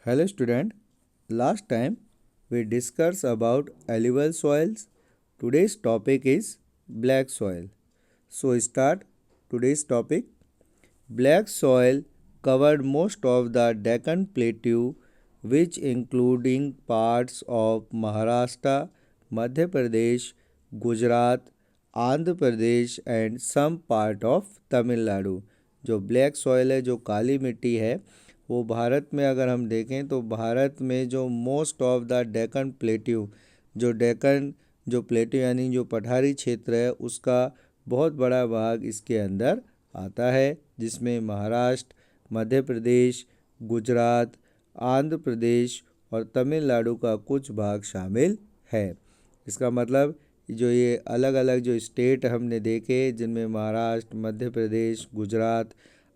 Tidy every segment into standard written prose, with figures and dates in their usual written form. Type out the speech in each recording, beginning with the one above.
Hello student, last time we discussed about alluvial soils. Today's topic is black soil. So start today's topic. Black soil covered most of the Deccan Plateau, which including parts of Maharashtra, Madhya Pradesh, Gujarat, Andhra Pradesh and some part of Tamil Nadu. जो black soil है, जो काली मिट्टी है, वो भारत में अगर हम देखें तो भारत में जो most of the Deccan plateau, जो डेक्कन जो प्लेट्यू यानी जो पठारी क्षेत्र है, उसका बहुत बड़ा भाग इसके अंदर आता है, जिसमें महाराष्ट्र, मध्य प्रदेश, गुजरात, आंध्र प्रदेश और तमिलनाडु का कुछ भाग शामिल है। इसका मतलब जो ये अलग अलग जो स्टेट हमने देखे, जिनमें महाराष्ट्र, मध्य प्रदेश, गुजरात,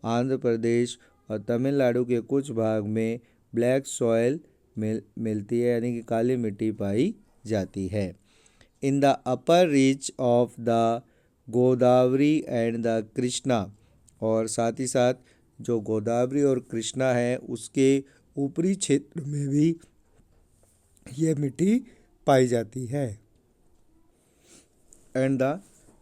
आंध्र प्रदेश और तमिलनाडु के कुछ भाग में ब्लैक सॉइल मिलती है, यानी कि काली मिट्टी पाई जाती है। In the upper reach of the Godavari and the Krishna, और साथ ही साथ जो गोदावरी और कृष्णा है उसके ऊपरी क्षेत्र में भी ये मिट्टी पाई जाती है। And the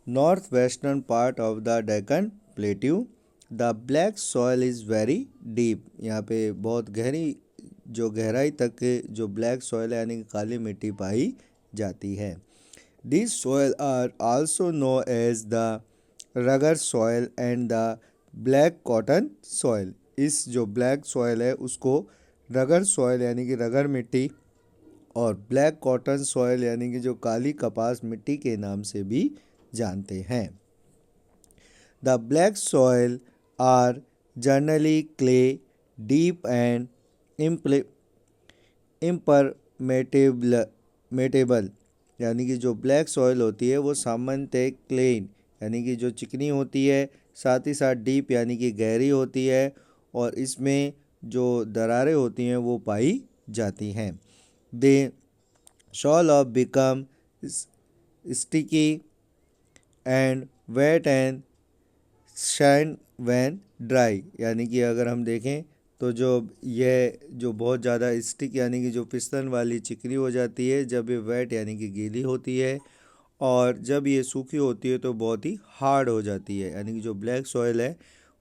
north western part of the Deccan plateau, the black soil is very deep. यहाँ पे बहुत गहराई तक के जो ब्लैक सॉइल है यानी कि काली मिट्टी पाई जाती है। This soil are also know as the regur soil and the black cotton soil. इस जो ब्लैक सॉइल है उसको रगर सॉइल यानी कि रगर मिट्टी और ब्लैक कॉटन सॉइल यानी कि जो काली कपास मिट्टी के नाम से भी जानते हैं। The black soil are generally clay, deep and impermeable, यानी कि जो ब्लैक सॉइल होती है वो सामान्यतः क्लेन यानी कि जो चिकनी होती है, साथ ही साथ डीप यानी कि गहरी होती है, और इसमें जो दरारें होती हैं वो पाई जाती हैं। They shall of become sticky and wet and shine when dry, यानी कि अगर हम देखें तो जो बहुत ज़्यादा स्टिक यानी कि जो फिसलन वाली चिकनी हो जाती है जब ये वेट यानी कि गीली होती है, और जब ये सूखी होती है तो बहुत ही हार्ड हो जाती है। यानी कि जो ब्लैक सॉइल है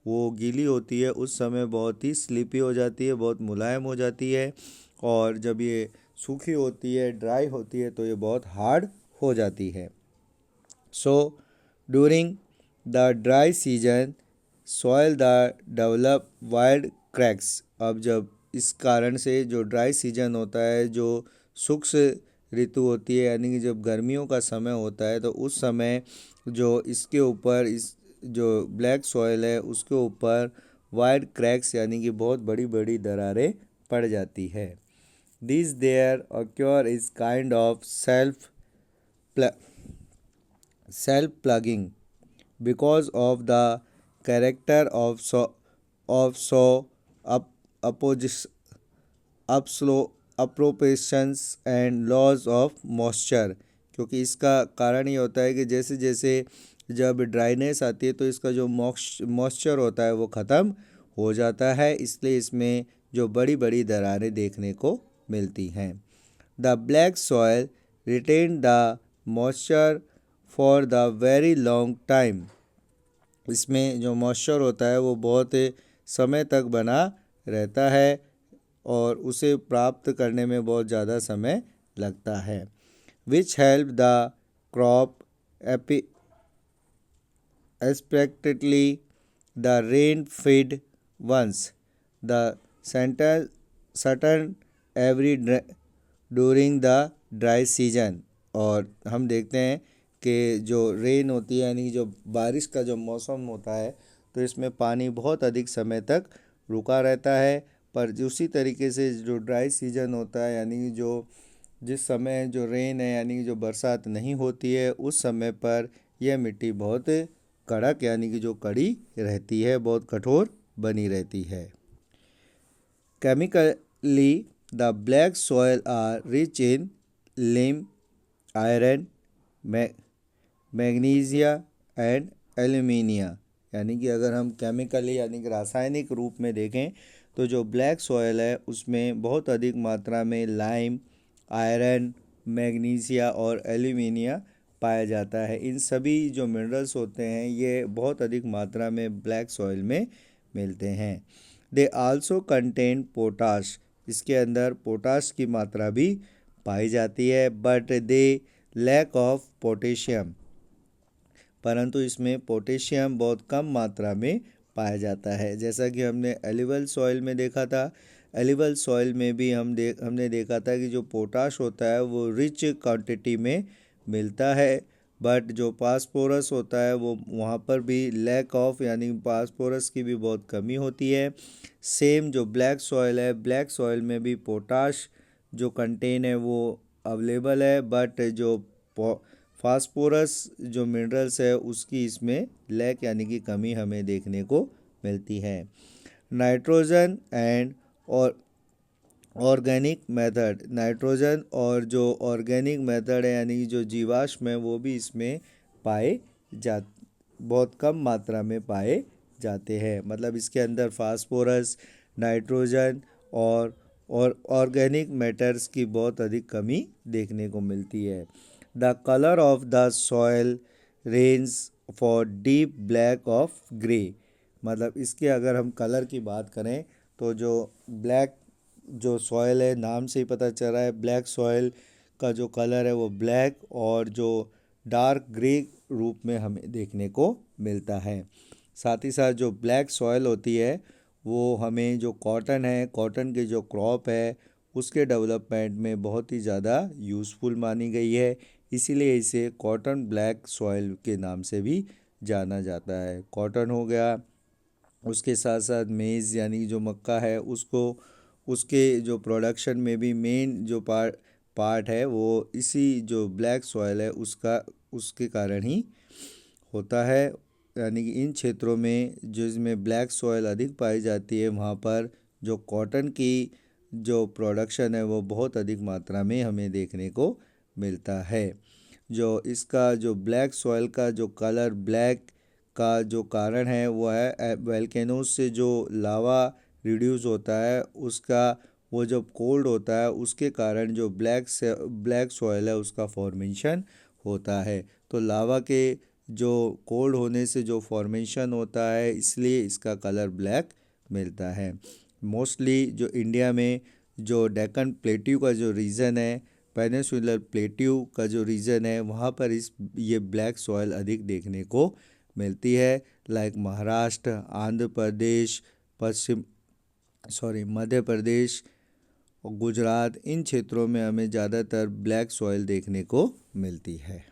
वो गीली होती है उस समय बहुत ही स्लिपी हो जाती है, बहुत मुलायम हो जाती है, और जब ये सूखी होती है, ड्राई होती है, तो ये बहुत हार्ड हो जाती है। So during the dry season soil the develop wide cracks. अब जब इस कारण से जो ड्राई सीजन होता है, जो शुष्क ऋतु होती है, यानी कि जब गर्मियों का समय होता है, तो उस समय जो इसके ऊपर इस जो ब्लैक सॉइल है उसके ऊपर वाइड क्रैक्स यानी कि बहुत बड़ी बड़ी दरारें पड़ जाती है। This there occur is kind of self plugging because of the character of so appropriations and laws of moisture। क्योंकि इसका कारण ये होता है कि जैसे जैसे जब ड्राइनेस आती है तो इसका जो मॉइस्चर होता है वो ख़त्म हो जाता है, इसलिए इसमें जो बड़ी बड़ी दरारें देखने को मिलती हैं। The black soil retain the moisture for the very long time. इसमें जो मॉइस्चर होता है वो बहुत समय तक बना रहता है और उसे प्राप्त करने में बहुत ज़्यादा समय लगता है। Which help the crop expectedly the rain feed once the centre sudden every during the dry season. और हम देखते हैं कि जो रेन होती है यानी जो बारिश का जो मौसम होता है तो इसमें पानी बहुत अधिक समय तक रुका रहता है, पर उसी तरीके से जो ड्राई सीजन होता है यानी कि जो जिस समय जो रेन है यानी कि जो बरसात नहीं होती है उस समय पर यह मिट्टी बहुत कड़क यानी कि जो कड़ी रहती है, बहुत कठोर बनी रहती है। Chemically the black soil are rich in lime, iron, magnesia and alumina. यानी कि अगर हम केमिकली यानी कि रासायनिक रूप में देखें तो जो ब्लैक सॉयल है उसमें बहुत अधिक मात्रा में लाइम, आयरन, मैग्नीशिया और एल्यूमिनिया पाया जाता है। इन सभी जो मिनरल्स होते हैं ये बहुत अधिक मात्रा में ब्लैक सॉइल में मिलते हैं। दे आल्सो कंटेन पोटाश, इसके अंदर पोटाश की मात्रा भी पाई जाती है, but they lack of potassium, परंतु इसमें पोटेशियम बहुत कम मात्रा में पाया जाता है। जैसा कि हमने एलिवल सॉइल में देखा था, एलिवल सॉइल में भी हमने देखा था कि जो पोटाश होता है वो रिच क्वांटिटी में मिलता है, बट जो फास्फोरस होता है वो वहाँ पर भी लैक ऑफ, यानी फास्फोरस की भी बहुत कमी होती है। सेम जो ब्लैक सॉइल है, ब्लैक सॉइल में भी पोटाश जो कंटेन है वो अवेलेबल है, बट जो फास्फोरस जो मिनरल्स है उसकी इसमें लैक यानी कि कमी हमें देखने को मिलती है। नाइट्रोजन एंड और ऑर्गेनिक मेथड, नाइट्रोजन और जो ऑर्गेनिक मेथड है यानी कि जो जीवाश्म है वो भी इसमें पाए जा बहुत कम मात्रा में पाए जाते हैं। मतलब इसके अंदर फास्फोरस, नाइट्रोजन और ऑर्गेनिक मैटर्स की बहुत अधिक कमी देखने को मिलती है। The colour of the soil range for deep black of grey, मतलब इसके अगर हम कलर की बात करें तो जो ब्लैक जो सॉयल है, नाम से ही पता चल रहा है ब्लैक सॉयल का जो कलर है वो ब्लैक और जो डार्क ग्रे रूप में हमें देखने को मिलता है। साथ ही साथ जो ब्लैक सॉयल होती है वो हमें जो कॉटन है, कॉटन के जो क्रॉप है उसके डेवलपमेंट में बहुत ही ज़्यादा यूज़फुल मानी गई है, इसीलिए इसे कॉटन ब्लैक सॉयल के नाम से भी जाना जाता है। कॉटन हो गया, उसके साथ साथ मेज़ यानी जो मक्का है उसको उसके जो प्रोडक्शन में भी मेन जो पार्ट है वो इसी जो ब्लैक सॉयल है उसके कारण ही होता है। यानी कि इन क्षेत्रों में जिसमें ब्लैक सॉयल अधिक पाई जाती है वहाँ पर जो कॉटन की जो प्रोडक्शन है वो बहुत अधिक मात्रा में हमें देखने को मिलता है। जो इसका जो ब्लैक सॉयल का जो कलर ब्लैक का जो कारण है वो है वोल्केनोज से जो लावा रिड्यूस होता है उसका, वो जब कोल्ड होता है उसके कारण जो ब्लैक सॉयल है उसका फॉर्मेशन होता है। तो लावा के जो कोल्ड होने से जो फॉर्मेशन होता है इसलिए इसका कलर ब्लैक मिलता है। मोस्टली जो इंडिया में जो डेक्कन प्लेट्यू का जो रीजन है, पेनिनसुलर प्लेट्यू का जो रीजन है वहाँ पर ये ब्लैक सॉयल अधिक देखने को मिलती है। लाइक महाराष्ट्र, आंध्र प्रदेश, मध्य प्रदेश और गुजरात, इन क्षेत्रों में हमें ज़्यादातर ब्लैक सॉयल देखने को मिलती है।